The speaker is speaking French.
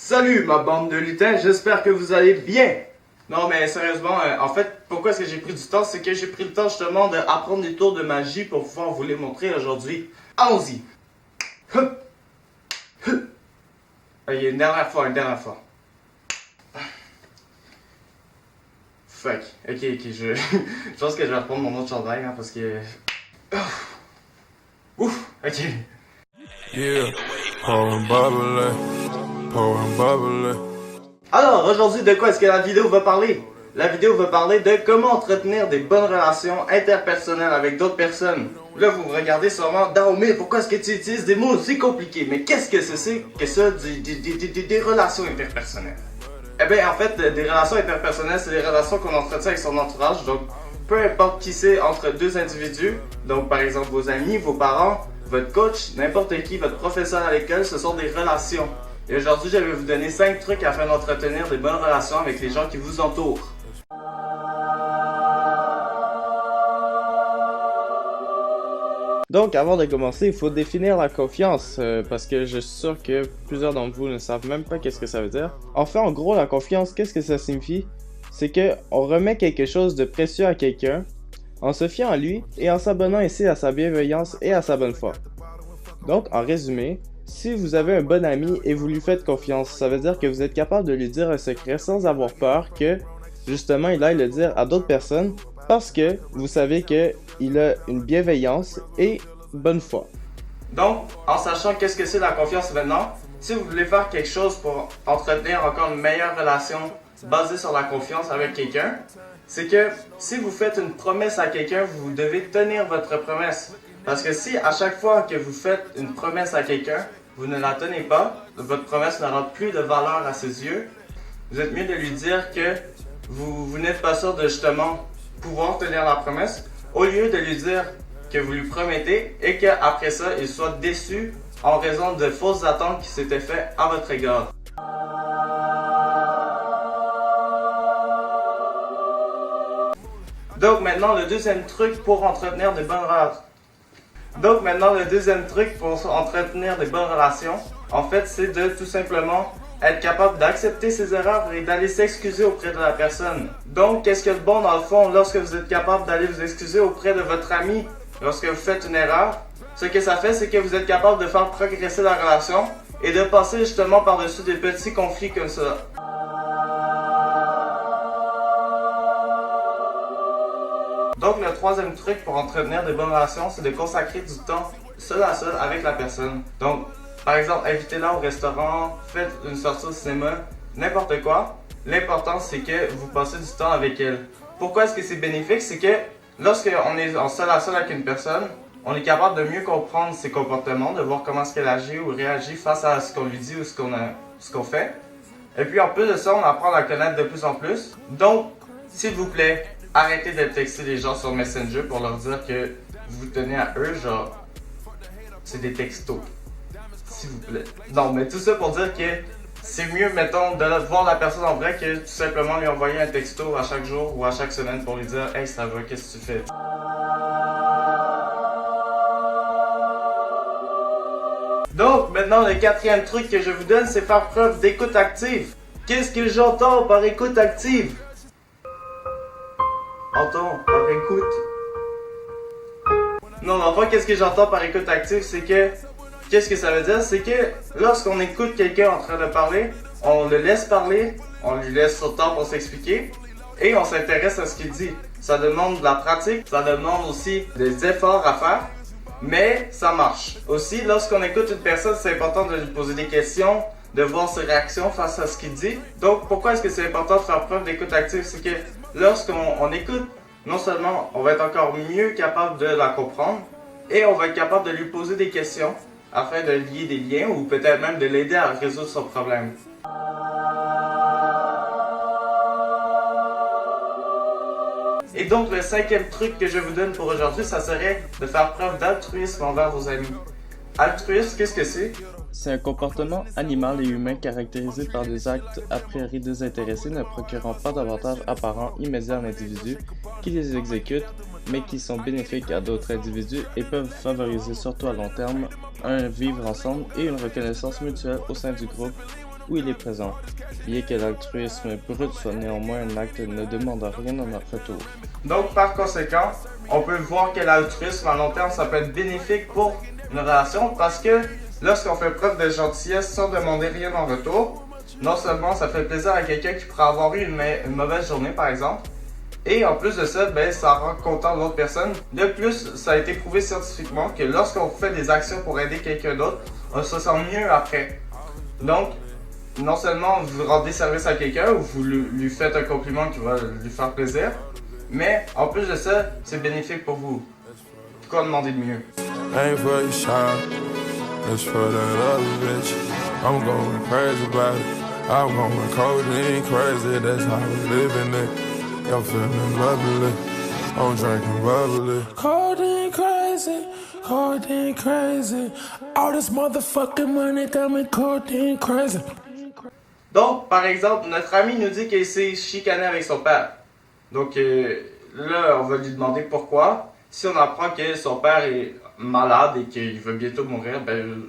Salut ma bande de lutins, j'espère que vous allez bien. Non mais sérieusement, en fait, pourquoi est-ce que j'ai pris du temps? C'est que j'ai pris le temps justement d'apprendre des tours de magie pour pouvoir vous les montrer aujourd'hui. Allons-y. Hup. Hup. Ok, une dernière fois. Fuck. Ok, je pense que je vais reprendre mon autre chandail hein, parce que... Ouf, ok. Yeah, pouring bubbly. Alors, aujourd'hui, de quoi est-ce que la vidéo va parler? La vidéo va parler de comment entretenir des bonnes relations interpersonnelles avec d'autres personnes. Là, vous me regardez sûrement, Dahomey, pourquoi est-ce que tu utilises des mots aussi compliqués? Mais qu'est-ce que c'est que ça, des relations interpersonnelles? Eh bien, en fait, des relations interpersonnelles, c'est des relations qu'on entretient avec son entourage. Donc, peu importe qui c'est entre deux individus, donc par exemple vos amis, vos parents, votre coach, n'importe qui, votre professeur à l'école, ce sont des relations. Et aujourd'hui, je vais vous donner 5 trucs afin d'entretenir des bonnes relations avec les gens qui vous entourent. Donc, avant de commencer, il faut définir la confiance, parce que je suis sûr que plusieurs d'entre vous ne savent même pas qu'est-ce que ça veut dire. Enfin, en gros, la confiance, qu'est-ce que ça signifie? C'est que on remet quelque chose de précieux à quelqu'un, en se fiant à lui et en s'abonnant ici à sa bienveillance et à sa bonne foi. Donc, en résumé, si vous avez un bon ami et vous lui faites confiance, ça veut dire que vous êtes capable de lui dire un secret sans avoir peur que, justement, il aille le dire à d'autres personnes parce que vous savez qu'il a une bienveillance et bonne foi. Donc, en sachant qu'est-ce que c'est la confiance maintenant, si vous voulez faire quelque chose pour entretenir encore une meilleure relation basée sur la confiance avec quelqu'un, c'est que si vous faites une promesse à quelqu'un, vous devez tenir votre promesse. Parce que si à chaque fois que vous faites une promesse à quelqu'un, vous ne la tenez pas, votre promesse n'aura plus de valeur à ses yeux, vous êtes mieux de lui dire que vous n'êtes pas sûr de justement pouvoir tenir la promesse, au lieu de lui dire que vous lui promettez et qu'après ça, il soit déçu en raison de fausses attentes qui s'étaient faites à votre égard. Donc maintenant, le deuxième truc pour entretenir des bonnes relations. En fait, c'est de tout simplement être capable d'accepter ses erreurs et d'aller s'excuser auprès de la personne. Donc, qu'est-ce qu'il y a de bon dans le fond lorsque vous êtes capable d'aller vous excuser auprès de votre ami lorsque vous faites une erreur? Ce que ça fait, c'est que vous êtes capable de faire progresser la relation et de passer justement par-dessus des petits conflits comme ça. Donc, le troisième truc pour entretenir des bonnes relations, c'est de consacrer du temps seul à seul avec la personne. Donc, par exemple, invitez-la au restaurant, faites une sortie au cinéma, n'importe quoi. L'important, c'est que vous passez du temps avec elle. Pourquoi est-ce que c'est bénéfique? C'est que lorsqu'on est en seul à seul avec une personne, on est capable de mieux comprendre ses comportements, de voir comment est-ce qu'elle agit ou réagit face à ce qu'on lui dit ou ce qu'on fait. Et puis, en plus de ça, on apprend à la connaître de plus en plus. Donc, s'il vous plaît, arrêtez de texter les gens sur Messenger pour leur dire que vous tenez à eux, genre, c'est des textos. S'il vous plaît. Non, mais tout ça pour dire que c'est mieux, mettons, de voir la personne en vrai que tout simplement lui envoyer un texto à chaque jour ou à chaque semaine pour lui dire « Hey, ça va, qu'est-ce que tu fais? » Donc, maintenant, le quatrième truc que je vous donne, c'est faire preuve d'écoute active. Qu'est-ce que j'entends par écoute active? Entends par écoute. Non, enfin, qu'est-ce que j'entends par écoute active, c'est que... Qu'est-ce que ça veut dire? C'est que lorsqu'on écoute quelqu'un en train de parler, on le laisse parler, on lui laisse son temps pour s'expliquer et on s'intéresse à ce qu'il dit. Ça demande de la pratique, ça demande aussi des efforts à faire, mais ça marche. Aussi, lorsqu'on écoute une personne, c'est important de lui poser des questions, de voir ses réactions face à ce qu'il dit. Donc, pourquoi est-ce que c'est important de faire preuve d'écoute active? C'est que lorsqu'on écoute, non seulement on va être encore mieux capable de la comprendre, et on va être capable de lui poser des questions afin de lier des liens ou peut-être même de l'aider à résoudre son problème. Et donc le cinquième truc que je vous donne pour aujourd'hui, ça serait de faire preuve d'altruisme envers vos amis. Altruisme, qu'est-ce que c'est? C'est un comportement animal et humain caractérisé par des actes a priori désintéressés ne procurant pas d'avantages apparents immédiats à l'individu qui les exécute, mais qui sont bénéfiques à d'autres individus et peuvent favoriser surtout à long terme un vivre ensemble et une reconnaissance mutuelle au sein du groupe où il est présent. Bien que l'altruisme brut soit néanmoins un acte ne demande rien en retour. Donc, par conséquent, on peut voir que l'altruisme à long terme, ça peut être bénéfique pour une relation parce que lorsqu'on fait preuve de gentillesse sans demander rien en retour, non seulement ça fait plaisir à quelqu'un qui pourrait avoir eu une mauvaise journée par exemple, et en plus de ça, ben, ça rend content l'autre personne. De plus, ça a été prouvé scientifiquement que lorsqu'on fait des actions pour aider quelqu'un d'autre, on se sent mieux après. Donc, non seulement vous rendez service à quelqu'un ou vous lui faites un compliment qui va lui faire plaisir, mais en plus de ça, c'est bénéfique pour vous. Quoi demander de mieux? Ain't for your shot, it's for that other bitch. I'm going crazy about it. I'm going codeine crazy, that's how we living it. I'm feeling lovely, I'm drinking bubbly. Codeine crazy. All this motherfucking money got me codeine crazy. Donc, par exemple, notre ami nous dit qu'il s'est chicané avec son père. Donc là, on va lui demander pourquoi. Si on apprend que son père est malade et qu'il va bientôt mourir, ben